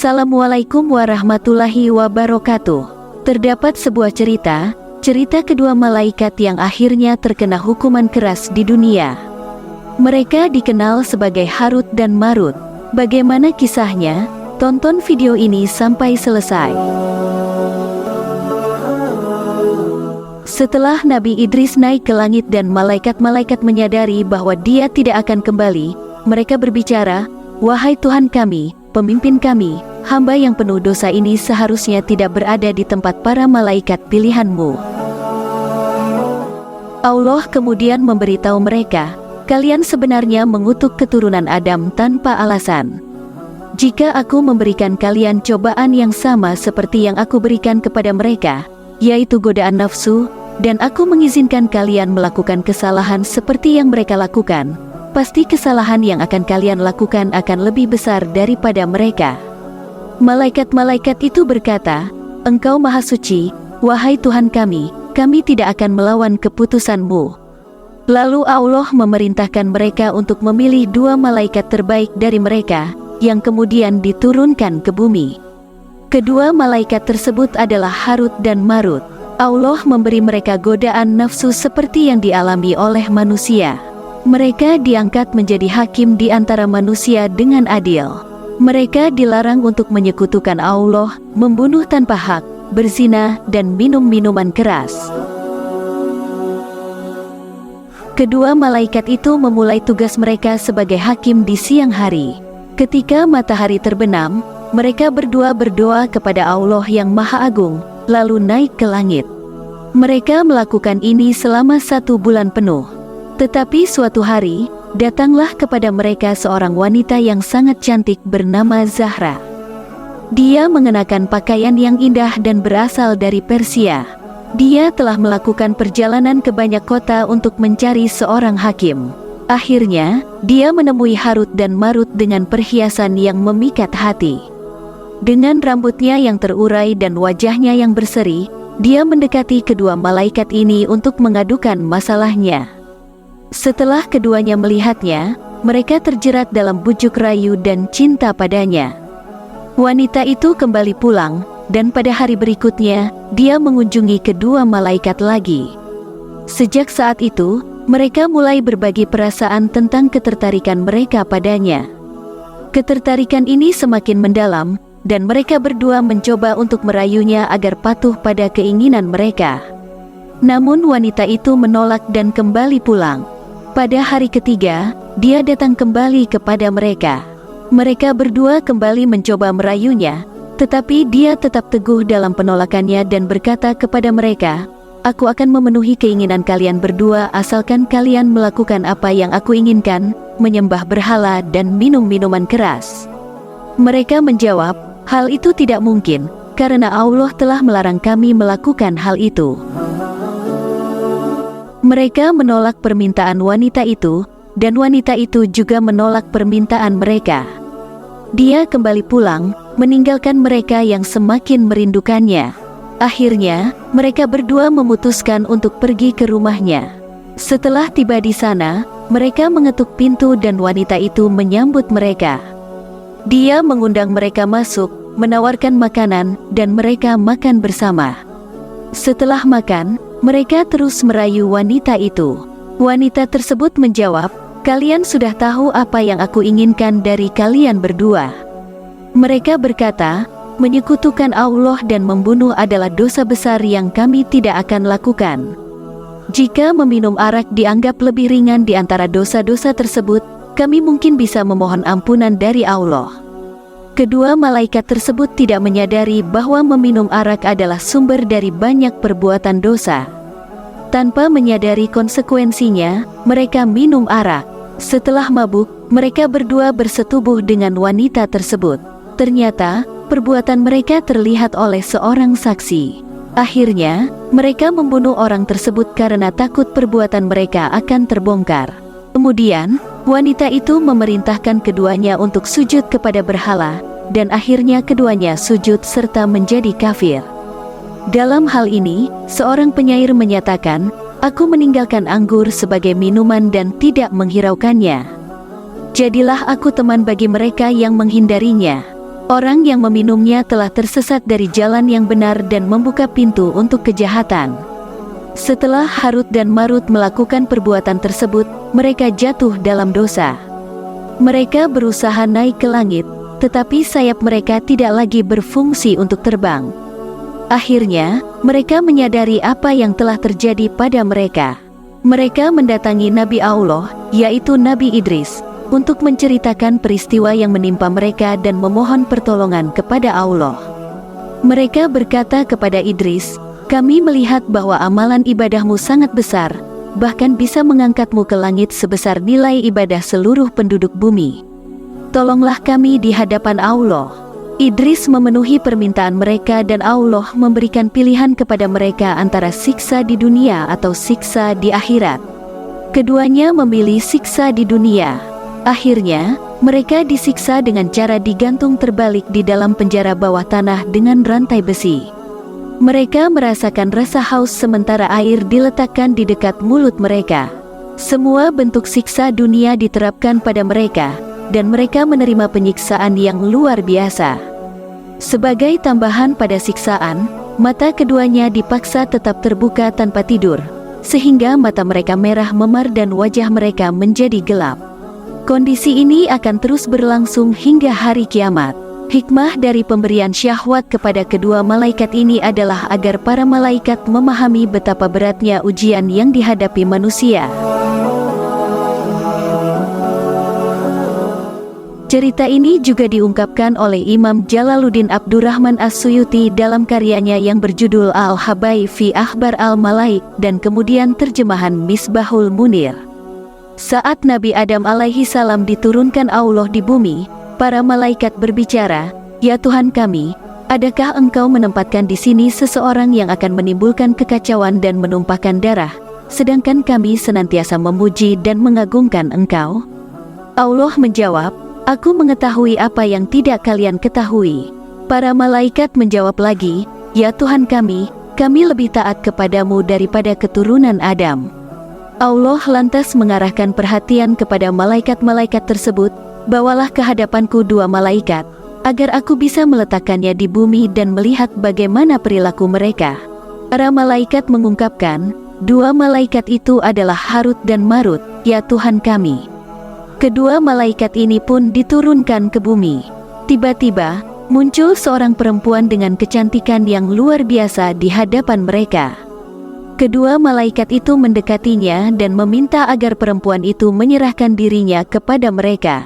Assalamualaikum warahmatullahi wabarakatuh. Terdapat sebuah cerita kedua malaikat yang akhirnya terkena hukuman keras di dunia. Mereka dikenal sebagai Harut dan Marut. Bagaimana kisahnya? Tonton video ini sampai selesai. Setelah Nabi Idris naik ke langit dan malaikat-malaikat menyadari bahwa dia tidak akan kembali, mereka berbicara, "Wahai Tuhan kami, pemimpin kami, hamba yang penuh dosa ini seharusnya tidak berada di tempat para malaikat pilihan-Mu." Allah kemudian memberitahu mereka, "Kalian sebenarnya mengutuk keturunan Adam tanpa alasan. Jika aku memberikan kalian cobaan yang sama seperti yang aku berikan kepada mereka, yaitu godaan nafsu, dan aku mengizinkan kalian melakukan kesalahan seperti yang mereka lakukan, pasti kesalahan yang akan kalian lakukan akan lebih besar daripada mereka." Malaikat-malaikat itu berkata, "Engkau Maha Suci, wahai Tuhan kami tidak akan melawan keputusan-Mu." Lalu Allah memerintahkan mereka untuk memilih 2 malaikat terbaik dari mereka, yang kemudian diturunkan ke bumi. Kedua malaikat tersebut adalah Harut dan Marut. Allah memberi mereka godaan nafsu seperti yang dialami oleh manusia. Mereka diangkat menjadi hakim di antara manusia dengan adil. Mereka dilarang untuk menyekutukan Allah, membunuh tanpa hak, berzina, dan minum minuman keras. Kedua malaikat itu memulai tugas mereka sebagai hakim di siang hari. Ketika matahari terbenam, mereka berdua berdoa kepada Allah yang Maha Agung, lalu naik ke langit. Mereka melakukan ini selama 1 bulan penuh. Tetapi suatu hari, datanglah kepada mereka seorang wanita yang sangat cantik bernama Zahra. Dia mengenakan pakaian yang indah dan berasal dari Persia. Dia telah melakukan perjalanan ke banyak kota untuk mencari seorang hakim. Akhirnya, dia menemui Harut dan Marut dengan perhiasan yang memikat hati. Dengan rambutnya yang terurai dan wajahnya yang berseri, dia mendekati kedua malaikat ini untuk mengadukan masalahnya. Setelah keduanya melihatnya, mereka terjerat dalam bujuk rayu dan cinta padanya. Wanita itu kembali pulang, dan pada hari berikutnya, dia mengunjungi kedua malaikat lagi. Sejak saat itu, mereka mulai berbagi perasaan tentang ketertarikan mereka padanya. Ketertarikan ini semakin mendalam, dan mereka berdua mencoba untuk merayunya agar patuh pada keinginan mereka. Namun wanita itu menolak dan kembali pulang. Pada hari ketiga, dia datang kembali kepada mereka. Mereka berdua kembali mencoba merayunya, tetapi dia tetap teguh dalam penolakannya dan berkata kepada mereka, "Aku akan memenuhi keinginan kalian berdua asalkan kalian melakukan apa yang aku inginkan, menyembah berhala dan minum minuman keras." Mereka menjawab, "Hal itu tidak mungkin, karena Allah telah melarang kami melakukan hal itu." Mereka menolak permintaan wanita itu, dan wanita itu juga menolak permintaan mereka. Dia kembali pulang, meninggalkan mereka yang semakin merindukannya. Akhirnya, mereka berdua memutuskan untuk pergi ke rumahnya. Setelah tiba di sana, mereka mengetuk pintu dan wanita itu menyambut mereka. Dia mengundang mereka masuk, menawarkan makanan, dan mereka makan bersama. Setelah makan, mereka terus merayu wanita itu. Wanita tersebut menjawab, "Kalian sudah tahu apa yang aku inginkan dari kalian berdua." Mereka berkata, "Menyekutukan Allah dan membunuh adalah dosa besar yang kami tidak akan lakukan. Jika meminum arak dianggap lebih ringan di antara dosa-dosa tersebut, kami mungkin bisa memohon ampunan dari Allah." Kedua malaikat tersebut tidak menyadari bahwa meminum arak adalah sumber dari banyak perbuatan dosa. Tanpa menyadari konsekuensinya, mereka minum arak. Setelah mabuk, mereka berdua bersetubuh dengan wanita tersebut. Ternyata, perbuatan mereka terlihat oleh seorang saksi. Akhirnya, mereka membunuh orang tersebut karena takut perbuatan mereka akan terbongkar. Kemudian, wanita itu memerintahkan keduanya untuk sujud kepada berhala, dan akhirnya keduanya sujud serta menjadi kafir. Dalam hal ini, seorang penyair menyatakan, "Aku meninggalkan anggur sebagai minuman dan tidak menghiraukannya. Jadilah aku teman bagi mereka yang menghindarinya." Orang yang meminumnya telah tersesat dari jalan yang benar dan membuka pintu untuk kejahatan. Setelah Harut dan Marut melakukan perbuatan tersebut, mereka jatuh dalam dosa. Mereka berusaha naik ke langit, tetapi sayap mereka tidak lagi berfungsi untuk terbang. Akhirnya, mereka menyadari apa yang telah terjadi pada mereka. Mereka mendatangi Nabi Allah, yaitu Nabi Idris, untuk menceritakan peristiwa yang menimpa mereka dan memohon pertolongan kepada Allah. Mereka berkata kepada Idris, "Kami melihat bahwa amalan ibadahmu sangat besar, bahkan bisa mengangkatmu ke langit sebesar nilai ibadah seluruh penduduk bumi. Tolonglah kami di hadapan Allah." Idris memenuhi permintaan mereka dan Allah memberikan pilihan kepada mereka antara siksa di dunia atau siksa di akhirat. Keduanya memilih siksa di dunia. Akhirnya, mereka disiksa dengan cara digantung terbalik di dalam penjara bawah tanah dengan rantai besi. Mereka merasakan rasa haus sementara air diletakkan di dekat mulut mereka. Semua bentuk siksa dunia diterapkan pada mereka, dan mereka menerima penyiksaan yang luar biasa. Sebagai tambahan pada siksaan, mata keduanya dipaksa tetap terbuka tanpa tidur, sehingga mata mereka merah memar dan wajah mereka menjadi gelap. Kondisi ini akan terus berlangsung hingga hari kiamat. Hikmah dari pemberian syahwat kepada kedua malaikat ini adalah agar para malaikat memahami betapa beratnya ujian yang dihadapi manusia. Cerita ini juga diungkapkan oleh Imam Jalaluddin Abdurrahman As-Suyuti dalam karyanya yang berjudul Al-Habai fi Akhbar Al-Malaik dan kemudian terjemahan Misbahul Munir. Saat Nabi Adam alaihi salam diturunkan Allah di bumi, para malaikat berbicara, "Ya Tuhan kami, adakah Engkau menempatkan di sini seseorang yang akan menimbulkan kekacauan dan menumpahkan darah, sedangkan kami senantiasa memuji dan mengagungkan Engkau?" Allah menjawab, "Aku mengetahui apa yang tidak kalian ketahui." Para malaikat menjawab lagi, "Ya Tuhan kami lebih taat kepadamu daripada keturunan Adam." Allah lantas mengarahkan perhatian kepada malaikat-malaikat tersebut, "Bawalah ke hadapanku dua malaikat, agar aku bisa meletakkannya di bumi dan melihat bagaimana perilaku mereka." Para malaikat mengungkapkan, "Dua malaikat itu adalah Harut dan Marut, ya Tuhan kami." Kedua malaikat ini pun diturunkan ke bumi. Tiba-tiba, muncul seorang perempuan dengan kecantikan yang luar biasa di hadapan mereka. Kedua malaikat itu mendekatinya dan meminta agar perempuan itu menyerahkan dirinya kepada mereka.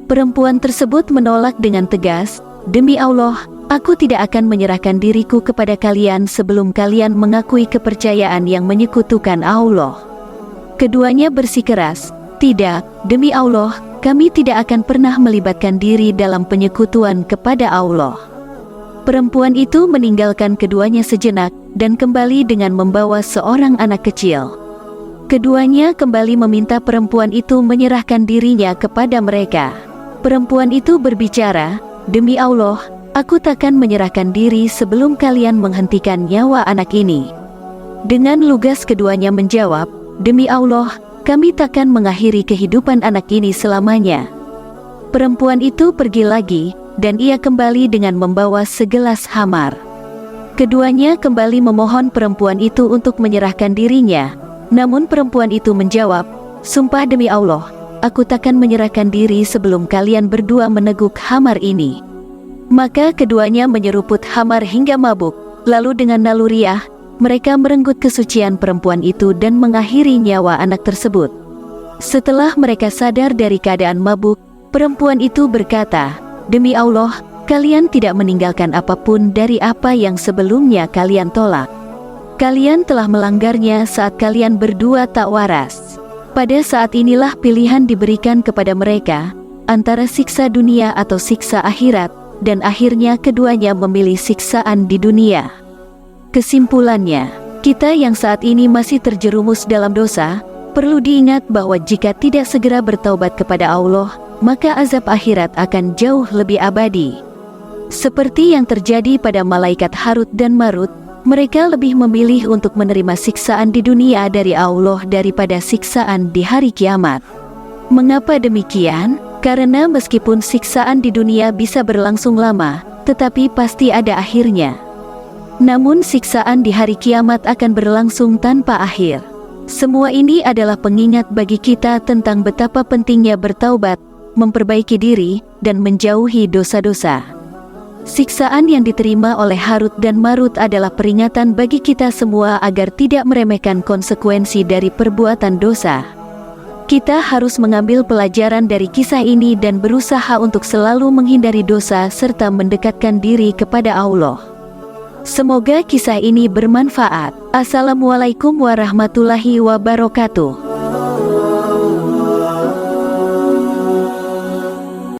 Perempuan tersebut menolak dengan tegas, "Demi Allah, aku tidak akan menyerahkan diriku kepada kalian sebelum kalian mengakui kepercayaan yang menyekutukan Allah." Keduanya bersikeras, "Tidak, demi Allah, kami tidak akan pernah melibatkan diri dalam penyekutuan kepada Allah." Perempuan itu meninggalkan keduanya sejenak dan kembali dengan membawa seorang anak kecil. Keduanya kembali meminta perempuan itu menyerahkan dirinya kepada mereka. Perempuan itu berbicara, "Demi Allah, aku takkan menyerahkan diri sebelum kalian menghentikan nyawa anak ini." Dengan lugas keduanya menjawab, "Demi Allah, kami takkan mengakhiri kehidupan anak ini selamanya." Perempuan itu pergi lagi, dan ia kembali dengan membawa segelas khamar. Keduanya kembali memohon perempuan itu untuk menyerahkan dirinya, namun perempuan itu menjawab, "Sumpah demi Allah, aku takkan menyerahkan diri sebelum kalian berdua meneguk khamar ini." Maka keduanya menyeruput khamar hingga mabuk, lalu dengan naluriah, mereka merenggut kesucian perempuan itu dan mengakhiri nyawa anak tersebut. Setelah mereka sadar dari keadaan mabuk, perempuan itu berkata, "Demi Allah, kalian tidak meninggalkan apapun dari apa yang sebelumnya kalian tolak. Kalian telah melanggarnya saat kalian berdua tak waras." Pada saat inilah pilihan diberikan kepada mereka, antara siksa dunia atau siksa akhirat, dan akhirnya keduanya memilih siksaan di dunia. Kesimpulannya, kita yang saat ini masih terjerumus dalam dosa, perlu diingat bahwa jika tidak segera bertaubat kepada Allah, maka azab akhirat akan jauh lebih abadi. Seperti yang terjadi pada malaikat Harut dan Marut, mereka lebih memilih untuk menerima siksaan di dunia dari Allah daripada siksaan di hari kiamat. Mengapa demikian? Karena meskipun siksaan di dunia bisa berlangsung lama, tetapi pasti ada akhirnya. Namun siksaan di hari kiamat akan berlangsung tanpa akhir. Semua ini adalah pengingat bagi kita tentang betapa pentingnya bertaubat, memperbaiki diri, dan menjauhi dosa-dosa. Siksaan yang diterima oleh Harut dan Marut adalah peringatan bagi kita semua agar tidak meremehkan konsekuensi dari perbuatan dosa. Kita harus mengambil pelajaran dari kisah ini dan berusaha untuk selalu menghindari dosa serta mendekatkan diri kepada Allah. Semoga kisah ini bermanfaat. Assalamualaikum warahmatullahi wabarakatuh.